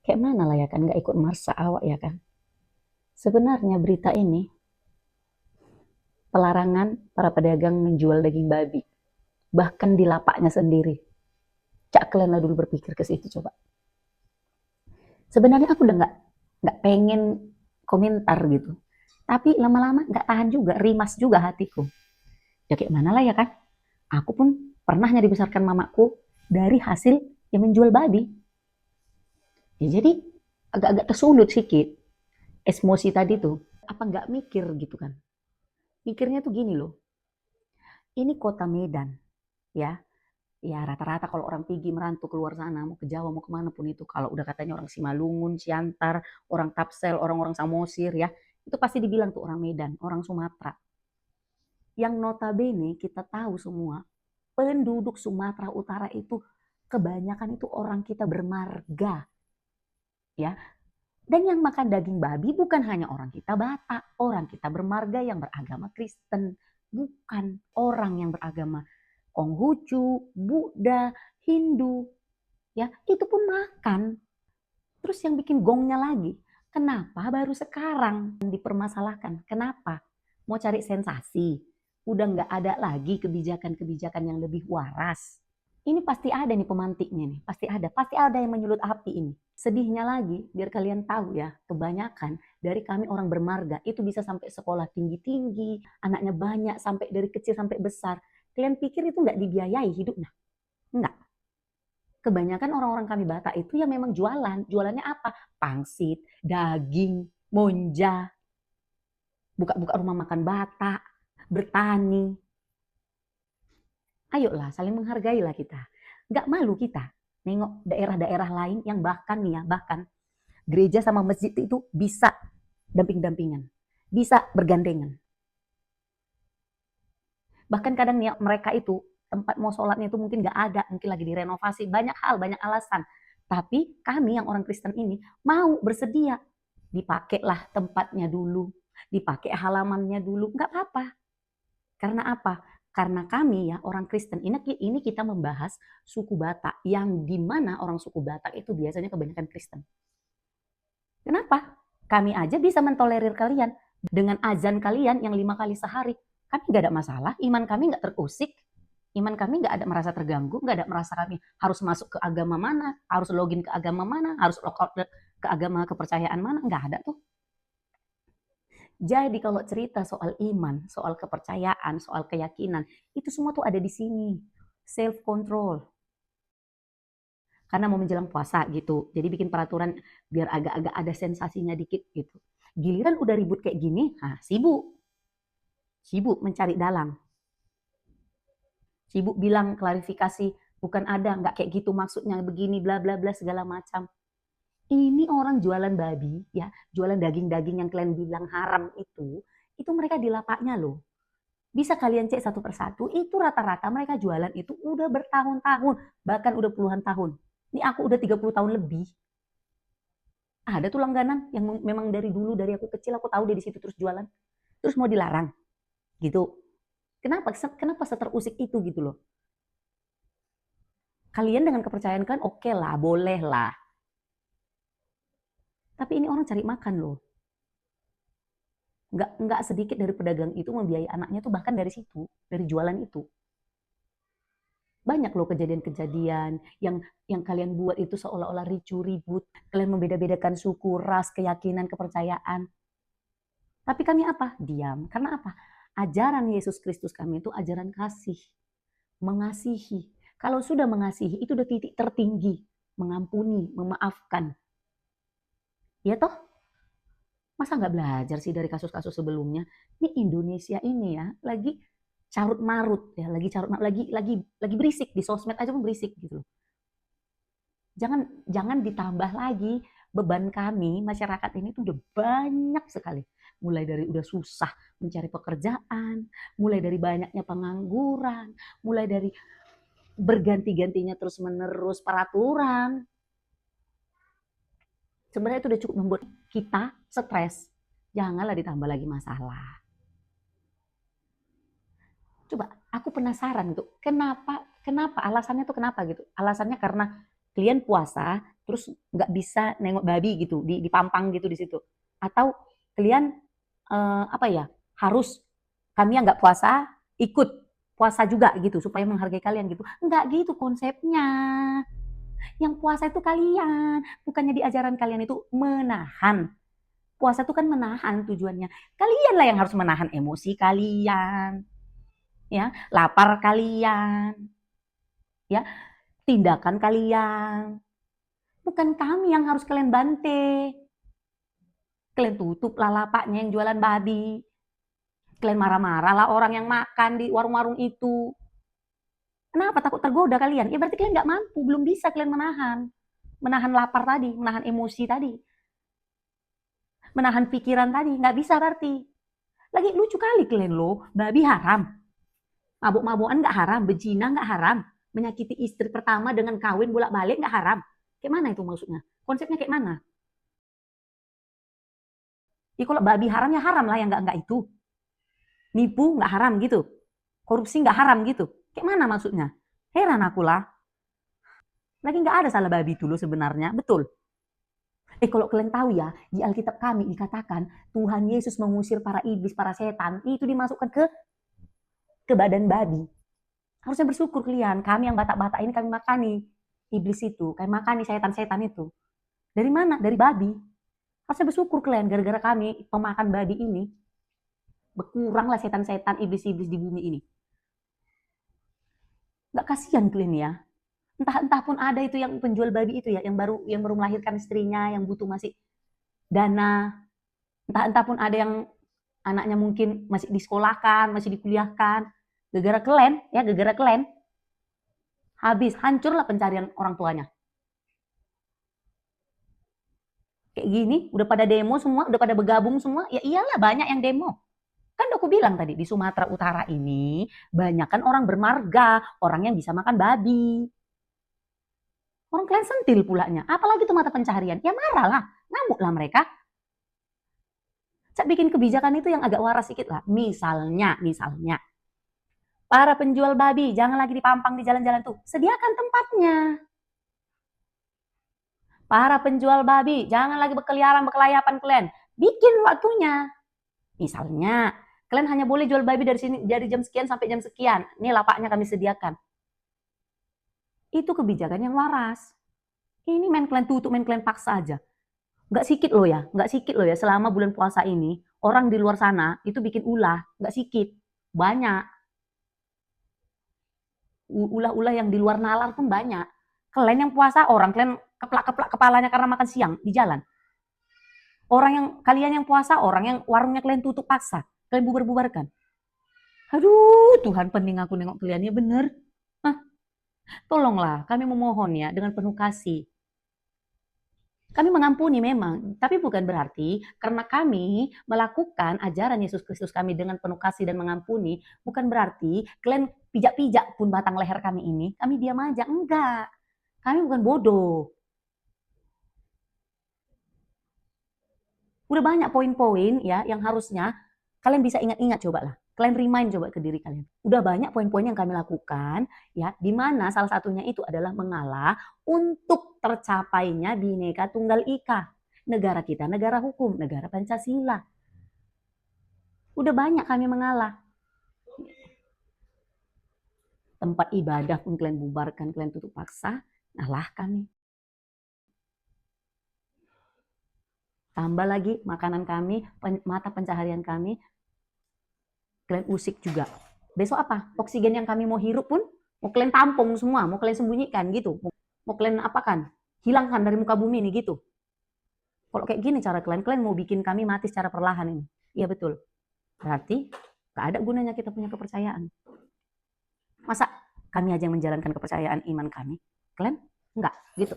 Kayak mana lah ya kan, nggak ikut Marsa awak ya kan. Sebenarnya berita ini pelarangan para pedagang menjual daging babi, bahkan di lapaknya sendiri. Cak kalian lah dulu berpikir ke situ coba. Sebenarnya aku udah nggak pengen komentar gitu, tapi lama-lama nggak tahan juga, rimas juga hatiku. Ya kayak mana lah ya kan. Aku pun pernahnya dibesarkan mamaku dari hasil yang menjual babi. Ya, jadi agak-agak tersulut sedikit emosi tadi tuh. Apa nggak mikir gitu kan? Mikirnya tuh gini loh, ini kota Medan, ya. Ya rata-rata kalau orang pergi merantau keluar sana, mau ke Jawa, mau kemana pun itu, kalau udah katanya orang Simalungun, Siantar, orang Tapsel, orang-orang Samosir ya, itu pasti dibilang tuh orang Medan, orang Sumatera. Yang notabene kita tahu semua, penduduk Sumatera Utara itu kebanyakan itu orang kita bermarga, ya. Dan yang makan daging babi bukan hanya orang kita Batak, orang kita bermarga yang beragama Kristen, bukan orang yang beragama Konghucu, Buddha, Hindu, ya itu pun makan. Terus yang bikin gongnya lagi, kenapa baru sekarang dipermasalahkan? Kenapa? Mau cari sensasi? Udah nggak ada lagi kebijakan-kebijakan yang lebih waras. Ini pasti ada nih pemantiknya nih, pasti ada yang menyulut api ini. Sedihnya lagi, biar kalian tahu ya, kebanyakan dari kami orang bermarga itu bisa sampai sekolah tinggi-tinggi, anaknya banyak sampai dari kecil sampai besar. Kalian pikir itu nggak dibiayai hidupnya? Enggak. Kebanyakan orang-orang kami Batak itu ya memang jualan. Jualannya apa? Pangsit, daging, monja, buka-buka rumah makan Batak, bertani. Ayolah, saling menghargai lah kita. Nggak malu kita nengok daerah-daerah lain yang bahkan nih ya, bahkan gereja sama masjid itu bisa damping-dampingan, bisa bergandengan. Bahkan kadang nih ya, mereka itu tempat mau sholatnya itu mungkin nggak ada, mungkin lagi direnovasi, banyak hal, banyak alasan. Tapi kami yang orang Kristen ini mau bersedia, dipakailah tempatnya dulu, dipakai halamannya dulu, nggak apa-apa. Karena apa? Karena kami ya orang Kristen ini kita membahas suku Batak yang dimana orang suku Batak itu biasanya kebanyakan Kristen. Kenapa? Kami aja bisa mentolerir kalian dengan azan kalian yang 5 kali sehari. Kami nggak ada masalah, iman kami nggak terusik, iman kami nggak ada merasa terganggu, nggak ada merasa kami harus masuk ke agama mana, harus login ke agama mana, harus login ke agama kepercayaan mana, nggak ada tuh. Jadi kalau cerita soal iman, soal kepercayaan, soal keyakinan, itu semua tuh ada di sini. Self control. Karena mau menjelang puasa gitu. Jadi bikin peraturan biar agak-agak ada sensasinya dikit gitu. Giliran udah ribut kayak gini, nah sibuk. Sibuk mencari dalang. Sibuk bilang klarifikasi, bukan ada, nggak kayak gitu maksudnya, begini, bla bla bla segala macam. Ini orang jualan babi, ya, jualan daging-daging yang kalian bilang haram itu mereka di lapaknya loh. Bisa kalian cek satu persatu, itu rata-rata mereka jualan itu udah bertahun-tahun, bahkan udah puluhan tahun. Ini aku udah 30 tahun lebih. Ada tuh langganan yang memang dari dulu, dari aku kecil aku tahu dia di situ terus jualan. Terus mau dilarang gitu. Kenapa? Kenapa seterusik itu gitu loh. Kalian dengan kepercayaan kan oke lah, boleh lah. Tapi ini orang cari makan loh. Nggak sedikit dari pedagang itu membiayai anaknya tuh bahkan dari situ, dari jualan itu. Banyak loh kejadian-kejadian yang kalian buat itu seolah-olah ricu, ribut. Kalian membeda-bedakan suku, ras, keyakinan, kepercayaan. Tapi kami apa? Diam. Karena apa? Ajaran Yesus Kristus kami itu ajaran kasih, mengasihi. Kalau sudah mengasihi, itu udah titik tertinggi. Mengampuni, memaafkan. Ya toh? Masa nggak belajar sih dari kasus-kasus sebelumnya? Ini Indonesia ini ya, lagi carut marut ya, lagi berisik di sosmed aja pun berisik gitu loh. Jangan ditambah lagi beban kami masyarakat ini tuh udah banyak sekali. Mulai dari udah susah mencari pekerjaan, mulai dari banyaknya pengangguran, mulai dari berganti-gantinya terus-menerus peraturan. Sebenarnya itu udah cukup membuat kita stres. Janganlah ditambah lagi masalah. Coba aku penasaran gitu, kenapa alasannya tuh kenapa gitu? Alasannya karena kalian puasa terus nggak bisa nengok babi gitu di pampang gitu di situ, atau kalian apa ya, harus kami yang nggak puasa ikut puasa juga gitu supaya menghargai kalian gitu. Nggak gitu konsepnya. Yang puasa itu kalian, bukannya di ajaran kalian itu menahan. Puasa itu kan menahan tujuannya. Kalianlah yang harus menahan emosi kalian, ya, lapar kalian, ya, tindakan kalian. Bukan kami yang harus kalian bante. Kalian tutup lah lapaknya yang jualan babi. Kalian marah-marah lah orang yang makan di warung-warung itu. Kenapa takut tergoda kalian? Ya berarti kalian nggak mampu, belum bisa kalian menahan. Menahan lapar tadi, menahan emosi tadi. Menahan pikiran tadi, nggak bisa berarti. Lagi lucu kali kalian loh, babi haram. Mabuk-mabukan nggak haram, berzina nggak haram. Menyakiti istri pertama dengan kawin bolak-balik nggak haram. Kayak mana itu maksudnya? Konsepnya kayak mana? Ya kalau babi haram ya haram lah yang nggak itu. Nipu nggak haram gitu. Korupsi nggak haram gitu. Kayak mana maksudnya? Heran aku lah. Lagi nggak ada salah babi itu loh sebenarnya. Betul. Kalau kalian tahu ya, di Alkitab kami dikatakan Tuhan Yesus mengusir para iblis, para setan. Itu dimasukkan ke badan babi. Harusnya bersyukur kalian. Kami yang batak-batak ini kami makani iblis itu. Kami makani setan-setan itu. Dari mana? Dari babi. Harusnya bersyukur kalian gara-gara kami pemakan babi ini. Berkuranglah setan-setan, iblis-iblis di bumi ini. Nggak kasihan kalian ya. Entah pun ada itu yang penjual babi itu ya, yang baru melahirkan istrinya, yang butuh masih dana. Entah pun ada yang anaknya mungkin masih disekolahkan, masih dikuliahkan. Gara-gara kalian, ya gara-gara kalian, habis, hancurlah pencarian orang tuanya. Kayak gini, udah pada demo semua, udah pada bergabung semua, ya iyalah banyak yang demo. Kan aku bilang tadi, di Sumatera Utara ini, banyak kan orang bermarga, orang yang bisa makan babi. Orang kalian sentil pulanya, apalagi itu mata pencaharian. Ya marah lah, ngamuk lah mereka. Saya bikin kebijakan itu yang agak waras sedikit lah. Misalnya, para penjual babi jangan lagi dipampang di jalan-jalan tuh. Sediakan tempatnya. Para penjual babi jangan lagi berkelayapan kalian. Bikin waktunya. Misalnya, kalian hanya boleh jual babi dari sini dari jam sekian sampai jam sekian. Ini lapaknya kami sediakan. Itu kebijakan yang waras. Ini main kalian tutup, main kalian paksa aja. Nggak sikit loh ya, selama bulan puasa ini, orang di luar sana itu bikin ulah, nggak sikit, banyak. Ulah-ulah yang di luar nalar pun banyak. Kalian yang puasa, orang kalian keplak-keplak kepalanya karena makan siang di jalan. Kalian yang puasa, orang yang warungnya kalian tutup paksa, kalian bubar-bubarkan. Aduh, Tuhan pening aku nengok kalian, ya bener. Tolonglah, kami memohon ya dengan penuh kasih. Kami mengampuni memang, tapi bukan berarti karena kami melakukan ajaran Yesus Kristus kami dengan penuh kasih dan mengampuni, bukan berarti kalian pijak-pijak pun batang leher kami ini, kami diam aja. Enggak. Kami bukan bodoh. Udah banyak poin-poin ya yang harusnya kalian bisa ingat-ingat, coba lah. Kalian remind coba ke diri kalian. Udah banyak poin-poin yang kami lakukan ya, di mana salah satunya itu adalah mengalah untuk tercapainya Bhinneka Tunggal Ika. Negara kita negara hukum, negara Pancasila. Udah banyak kami mengalah. Tempat ibadah pun kalian bubarkan, kalian tutup paksa, ngalah kami. Tambah lagi makanan kami, mata pencaharian kami, kalian usik juga. Besok apa? Oksigen yang kami mau hirup pun mau kalian tampung semua, mau kalian sembunyikan gitu. Mau kalian apakan? Hilangkan dari muka bumi ini gitu. Kalau kayak gini cara kalian mau bikin kami mati secara perlahan ini. Iya betul. Berarti gak ada gunanya kita punya kepercayaan. Masa kami aja yang menjalankan kepercayaan iman kami, kalian enggak gitu.